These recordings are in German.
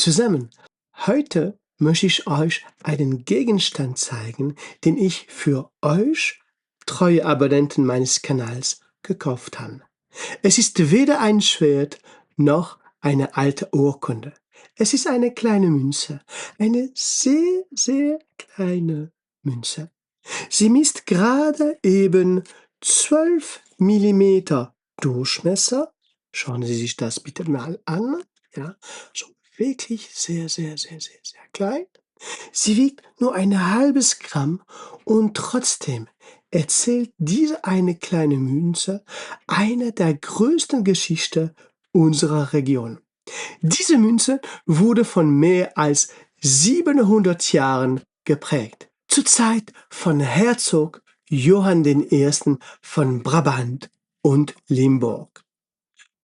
zusammen. Heute möchte ich euch einen Gegenstand zeigen, den ich für euch, treue Abonnenten meines Kanals, gekauft habe. Es ist weder ein Schwert noch eine alte Urkunde. Es ist eine kleine Münze, eine sehr, sehr kleine Münze. Sie misst gerade eben 12 Millimeter Durchmesser. Schauen Sie sich das bitte mal an. Ja, so wirklich sehr, sehr, sehr, sehr, sehr klein. Sie wiegt nur ein halbes Gramm und trotzdem erzählt diese eine kleine Münze eine der größten Geschichten unserer Region. Diese Münze wurde von mehr als 700 Jahren geprägt. Zur Zeit von Herzog Johann I. von Brabant und Limburg.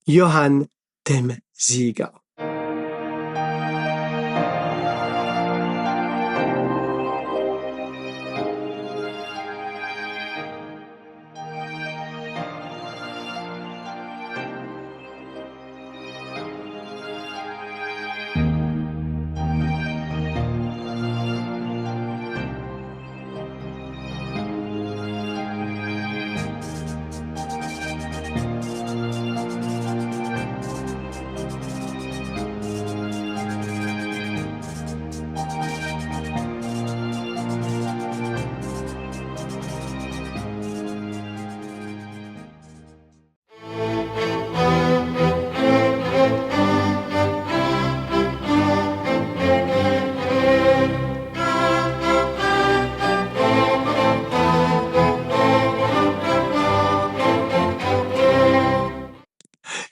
Johann dem Sieger.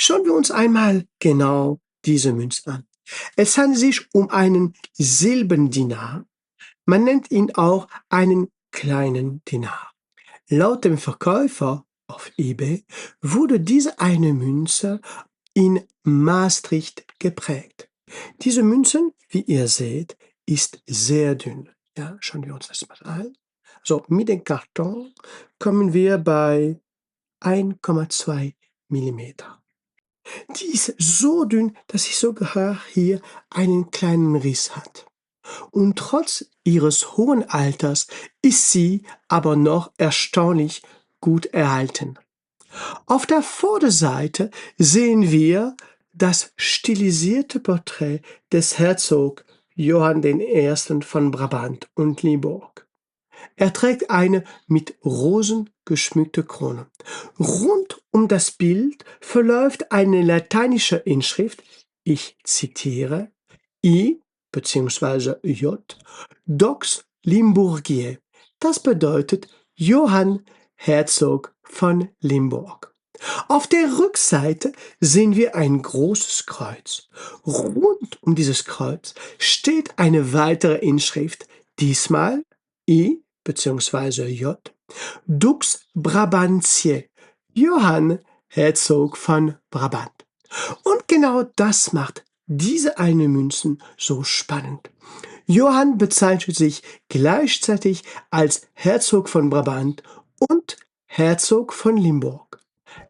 Schauen wir uns einmal genau diese Münze an. Es handelt sich um einen Silberdinar. Man nennt ihn auch einen kleinen Dinar. Laut dem Verkäufer auf eBay wurde diese eine Münze in Maastricht geprägt. Diese Münze, wie ihr seht, ist sehr dünn. Ja, schauen wir uns das mal an. So, mit dem Karton kommen wir bei 1,2 Millimeter. Die ist so dünn, dass sie sogar hier einen kleinen Riss hat. Und trotz ihres hohen Alters ist sie aber noch erstaunlich gut erhalten. Auf der Vorderseite sehen wir das stilisierte Porträt des Herzog Johann I. von Brabant und Limburg. Er trägt eine mit Rosen geschmückte Krone. Rund um das Bild verläuft eine lateinische Inschrift, ich zitiere, I bzw. J, Dox Limburgiae. Das bedeutet Johann Herzog von Limburg. Auf der Rückseite sehen wir ein großes Kreuz. Rund um dieses Kreuz steht eine weitere Inschrift, diesmal I bzw. J, Dux Brabantiae, Johann Herzog von Brabant. Und genau das macht diese eine Münzen so spannend. Johann bezeichnet sich gleichzeitig als Herzog von Brabant und Herzog von Limburg.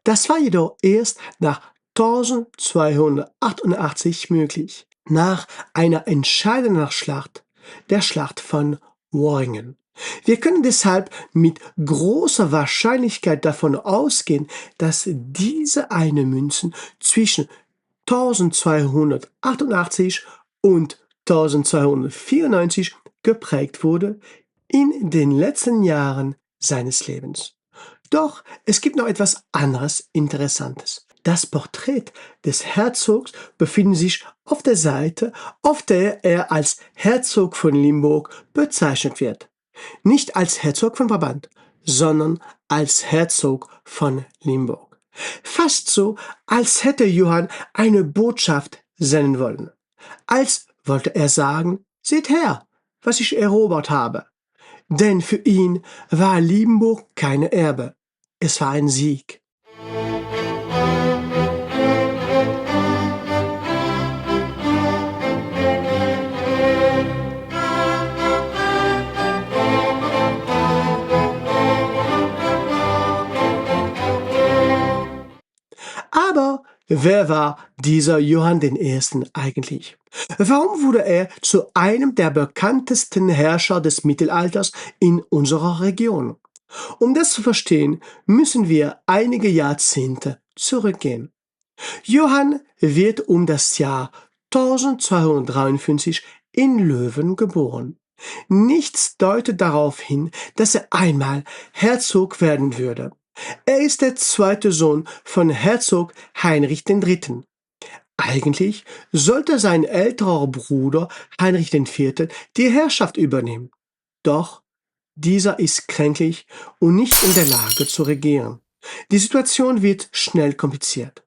Das war jedoch erst nach 1288 möglich, nach einer entscheidenden Schlacht, der Schlacht von Worringen. Wir können deshalb mit großer Wahrscheinlichkeit davon ausgehen, dass diese eine Münzen zwischen 1288 und 1294 geprägt wurde in den letzten Jahren seines Lebens. Doch es gibt noch etwas anderes Interessantes. Das Porträt des Herzogs befindet sich auf der Seite, auf der er als Herzog von Limburg bezeichnet wird. Nicht als Herzog von Brabant, sondern als Herzog von Limburg. Fast so, als hätte Johann eine Botschaft senden wollen. Als wollte er sagen, seht her, was ich erobert habe. Denn für ihn war Limburg keine Erbe. Es war ein Sieg. Aber Wer war dieser Johann I. eigentlich? Warum wurde er zu einem der bekanntesten Herrscher des Mittelalters in unserer Region? Um das zu verstehen, müssen wir einige Jahrzehnte zurückgehen. Johann wird um das Jahr 1253 in Löwen geboren. Nichts deutet darauf hin, dass er einmal Herzog werden würde. Er ist der zweite Sohn von Herzog Heinrich III. Eigentlich sollte sein älterer Bruder Heinrich IV. Die Herrschaft übernehmen. Doch dieser ist kränklich und nicht in der Lage zu regieren. Die Situation wird schnell kompliziert.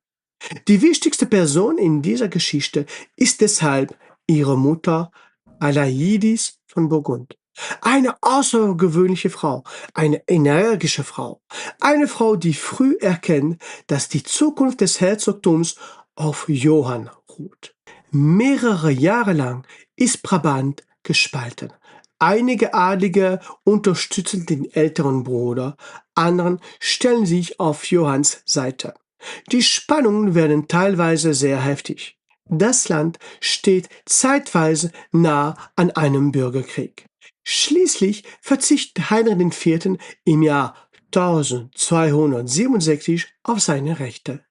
Die wichtigste Person in dieser Geschichte ist deshalb ihre Mutter Alaides von Burgund. Eine außergewöhnliche Frau, eine energische Frau, eine Frau, die früh erkennt, dass die Zukunft des Herzogtums auf Johann ruht. Mehrere Jahre lang ist Brabant gespalten. Einige Adlige unterstützen den älteren Bruder, anderen stellen sich auf Johanns Seite. Die Spannungen werden teilweise sehr heftig. Das Land steht zeitweise nah an einem Bürgerkrieg. Schließlich verzichtet Heinrich IV. Im Jahr 1267 auf seine Rechte.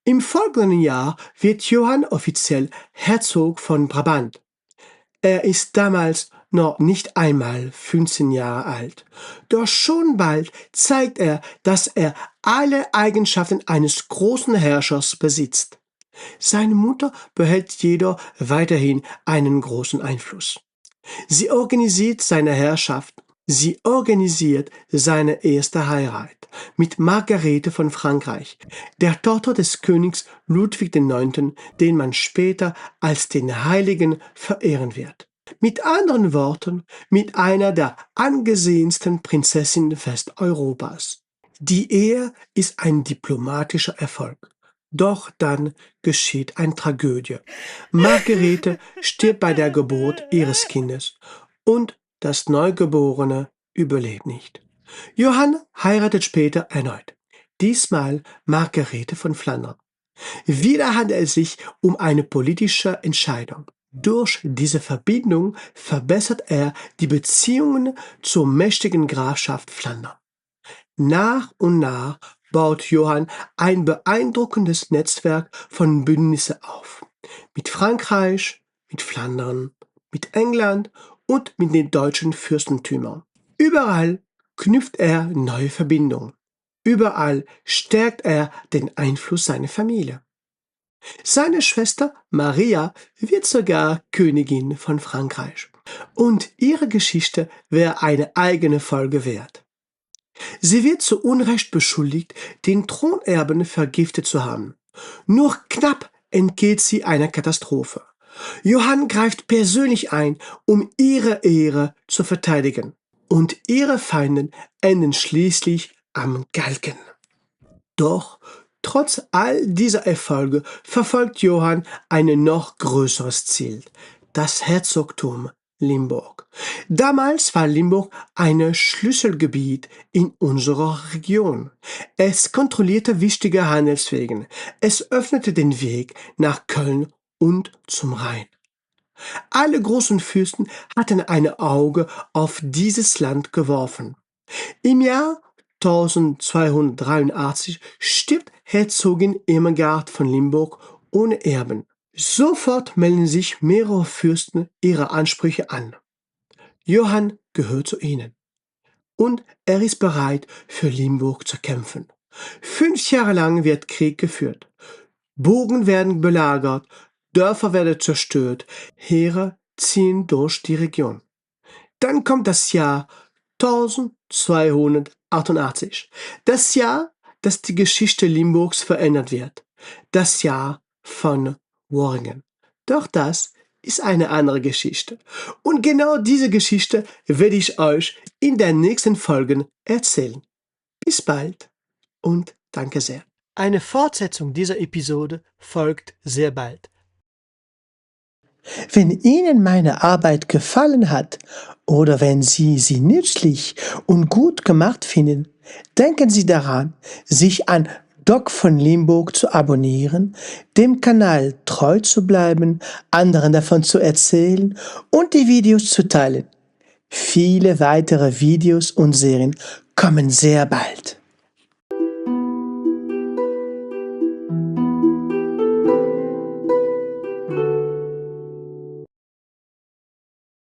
Im folgenden Jahr wird Johann offiziell Herzog von Brabant. Er ist damals noch nicht einmal 15 Jahre alt. Doch schon bald zeigt er, dass er alle Eigenschaften eines großen Herrschers besitzt. Seine Mutter behält jedoch weiterhin einen großen Einfluss. Sie organisiert seine Herrschaft. Sie organisiert seine erste Heirat mit Margarete von Frankreich, der Tochter des Königs Ludwig IX., den man später als den Heiligen verehren wird. Mit anderen Worten, mit einer der angesehensten Prinzessinnen Westeuropas. Die Ehe ist ein diplomatischer Erfolg. Doch dann geschieht eine Tragödie. Margarete stirbt bei der Geburt ihres Kindes und das Neugeborene überlebt nicht. Johann heiratet später erneut, diesmal Margarete von Flandern. Wieder handelt es sich um eine politische Entscheidung. Durch diese Verbindung verbessert er die Beziehungen zur mächtigen Grafschaft Flandern. Nach und nach baut Johann ein beeindruckendes Netzwerk von Bündnissen auf. Mit Frankreich, mit Flandern, mit England und mit den deutschen Fürstentümern. Überall knüpft er neue Verbindungen. Überall stärkt er den Einfluss seiner Familie. Seine Schwester Maria wird sogar Königin von Frankreich. Und ihre Geschichte wäre eine eigene Folge wert. Sie wird zu Unrecht beschuldigt, den Thronerben vergiftet zu haben. Nur knapp entgeht sie einer Katastrophe. Johann greift persönlich ein, um ihre Ehre zu verteidigen. Und ihre Feinde enden schließlich am Galgen. Doch trotz all dieser Erfolge verfolgt Johann ein noch größeres Ziel, das Herzogtum Limburg. Damals war Limburg ein Schlüsselgebiet in unserer Region. Es kontrollierte wichtige Handelswege. Es öffnete den Weg nach Köln und zum Rhein. Alle großen Fürsten hatten ein Auge auf dieses Land geworfen. Im Jahr 1283 stirbt Herzogin Irmgard von Limburg ohne Erben. Sofort melden sich mehrere Fürsten ihre Ansprüche an. Johann gehört zu ihnen. Und er ist bereit, für Limburg zu kämpfen. 5 Jahre lang wird Krieg geführt. Burgen werden belagert, Dörfer werden zerstört, Heere ziehen durch die Region. Dann kommt das Jahr 1288. Das Jahr, das die Geschichte Limburgs verändert wird. Das Jahr von Worringen. Doch das ist eine andere Geschichte. Und genau diese Geschichte werde ich euch in den nächsten Folgen erzählen. Bis bald und danke sehr. Eine Fortsetzung dieser Episode folgt sehr bald. Wenn Ihnen meine Arbeit gefallen hat oder wenn Sie sie nützlich und gut gemacht finden, denken Sie daran, sich an Doc von Limburg zu abonnieren, dem Kanal treu zu bleiben, anderen davon zu erzählen und die Videos zu teilen. Viele weitere Videos und Serien kommen sehr bald.